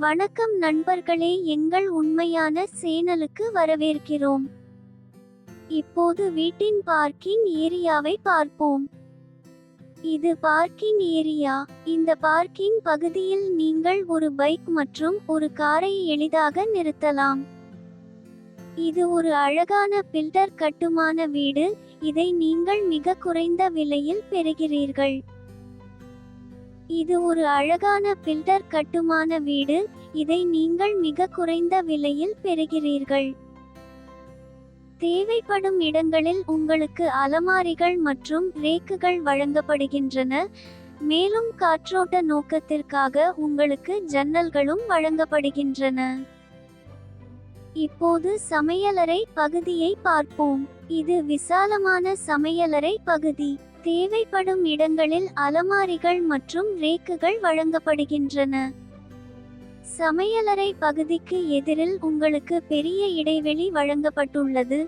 வணக்கம் நண்பர்களே, எங்கள் உண்மையான சேனலுக்கு வரவேற்கிறோம். இப்போது வீட்டின் பார்க்கிங் ஏரியாவை பார்ப்போம். இது பார்க்கிங் ஏரியா. இந்த பார்க்கிங் பகுதியில் நீங்கள் ஒரு பைக் மற்றும் ஒரு காரை எளிதாக நிறுத்தலாம். இது ஒரு அழகான பில்டர் கட்டுமான வீடு. இதை நீங்கள் மிக குறைந்த விலையில் பெறுகிறீர்கள். இது ஒரு அழகான பில்டர் கட்டுமான வீடு. இதை நீங்கள் மிக குறைந்த விலையில் பெறுகிறீர்கள். தேவைப்படும் இடங்களில் உங்களுக்கு அலமாரிகள் மற்றும் ரேக்குகள் வழங்கப்படுகின்றன. மேலும் காற்றோட்ட நோக்கத்திற்காக உங்களுக்கு ஜன்னல்களும் வழங்கப்படுகின்றன. இப்போது சமையலறை பகுதியை பார்ப்போம். இது விசாலமான சமையலறை பகுதி. தேவைப்படும் இடங்களில் அலமாரிகள் மற்றும் ரேக்குகள் வழங்கப்படுகின்றன. சமையலறை பகுதிக்கு எதிரில் உங்களுக்கு பெரிய இடைவெளி வழங்கப்பட்டுள்ளது.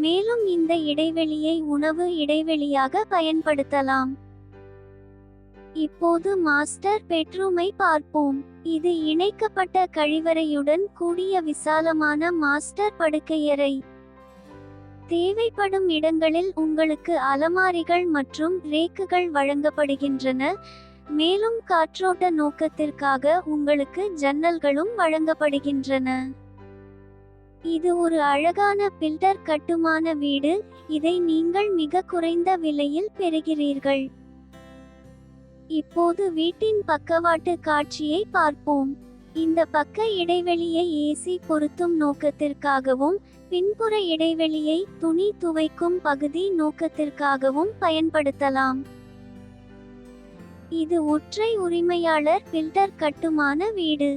மேலும் இந்த இடைவெளியை உணவு இடைவெளியாக பயன்படுத்தலாம். இப்போது மாஸ்டர் பெட்ரூமை பார்ப்போம். இது இணைக்கப்பட்ட கழிவறையுடன் கூடிய விசாலமான மாஸ்டர் படுக்கையறை. தேவைப்படும் இடங்களில் உங்களுக்கு அலமாரிகள் மற்றும் ரேக்குகள் வழங்கப்படுகின்றன. மேலும் காற்றோட்ட நோக்கத்திற்காக உங்களுக்கு ஜன்னல்களும் வழங்கப்படுகின்றன. இது ஒரு அழகான பில்டர் கட்டுமான வீடு. இதை நீங்கள் மிக குறைந்த விலையில் பெறுகிறீர்கள். இப்போது வீட்டின் பக்கவாட்டு காட்சியை பார்ப்போம். இந்த பக்க இடைவெளியை ஏசி பொருத்தும் நோக்கத்திற்காகவும் பின்புற இடைவெளியை துணி துவைக்கும் பகுதி நோக்கத்திற்காகவும் பயன்படுத்தலாம். இது ஒற்றை உரிமையாளர் பில்டர் கட்டுமான வீடு.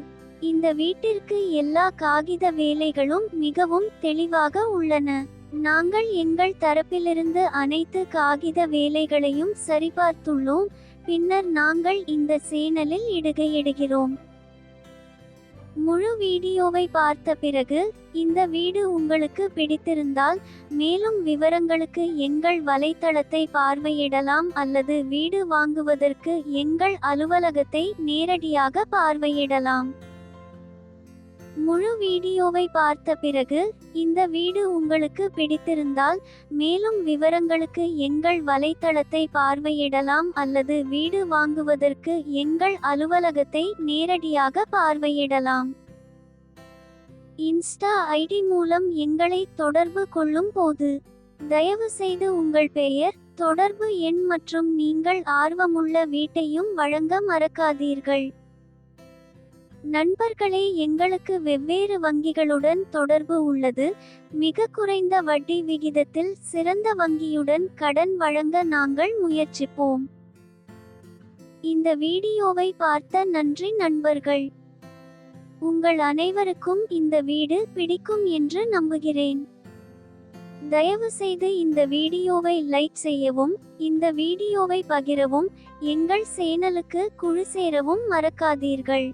இந்த வீட்டிற்கு எல்லா காகித வேலைகளும் மிகவும் தெளிவாக உள்ளன. நாங்கள் எங்கள் தரப்பிலிருந்து அனைத்து காகித வேலைகளையும் சரிபார்த்துள்ளோம். பின்னர் நாங்கள் இந்த சேனலில் இடுகிறோம். முழு வீடியோவை பார்த்த பிறகு இந்த வீடு உங்களுக்கு பிடித்திருந்தால் மேலும் விவரங்களுக்கு எங்கள் வலைத்தளத்தை பார்வையிடலாம் அல்லது வீடு வாங்குவதற்கு எங்கள் அலுவலகத்தை நேரடியாக பார்வையிடலாம். முழு வீடியோவை பார்த்த பிறகு இந்த வீடு உங்களுக்கு பிடித்திருந்தால் மேலும் விவரங்களுக்கு எங்கள் வலைத்தளத்தை பார்வையிடலாம் அல்லது வீடு வாங்குவதற்கு எங்கள் அலுவலகத்தை நேரடியாக பார்வையிடலாம். இன்ஸ்டா ஐடி மூலம் எங்களை தொடர்பு கொள்ளும் போது தயவு செய்து உங்கள் பெயர், தொடர்பு எண் மற்றும் நீங்கள் ஆர்வமுள்ள வீட்டையும் வழங்க மறக்காதீர்கள். நண்பர்களே, எங்களுக்கு வெவ்வேறு வங்கிகளுடன் தொடர்பு உள்ளது. மிக குறைந்த வட்டி விகிதத்தில் சிறந்த வங்கியுடன் கடன் வழங்க நாங்கள் முயற்சிப்போம். இந்த வீடியோவை பார்த்த நன்றி நண்பர்கள். உங்கள் அனைவருக்கும் இந்த வீடு பிடிக்கும் என்று நம்புகிறேன். தயவு செய்து இந்த வீடியோவை லைக் செய்யவும், இந்த வீடியோவை பகிரவும், எங்கள் சேனலுக்கு குழு சேரவும் மறக்காதீர்கள்.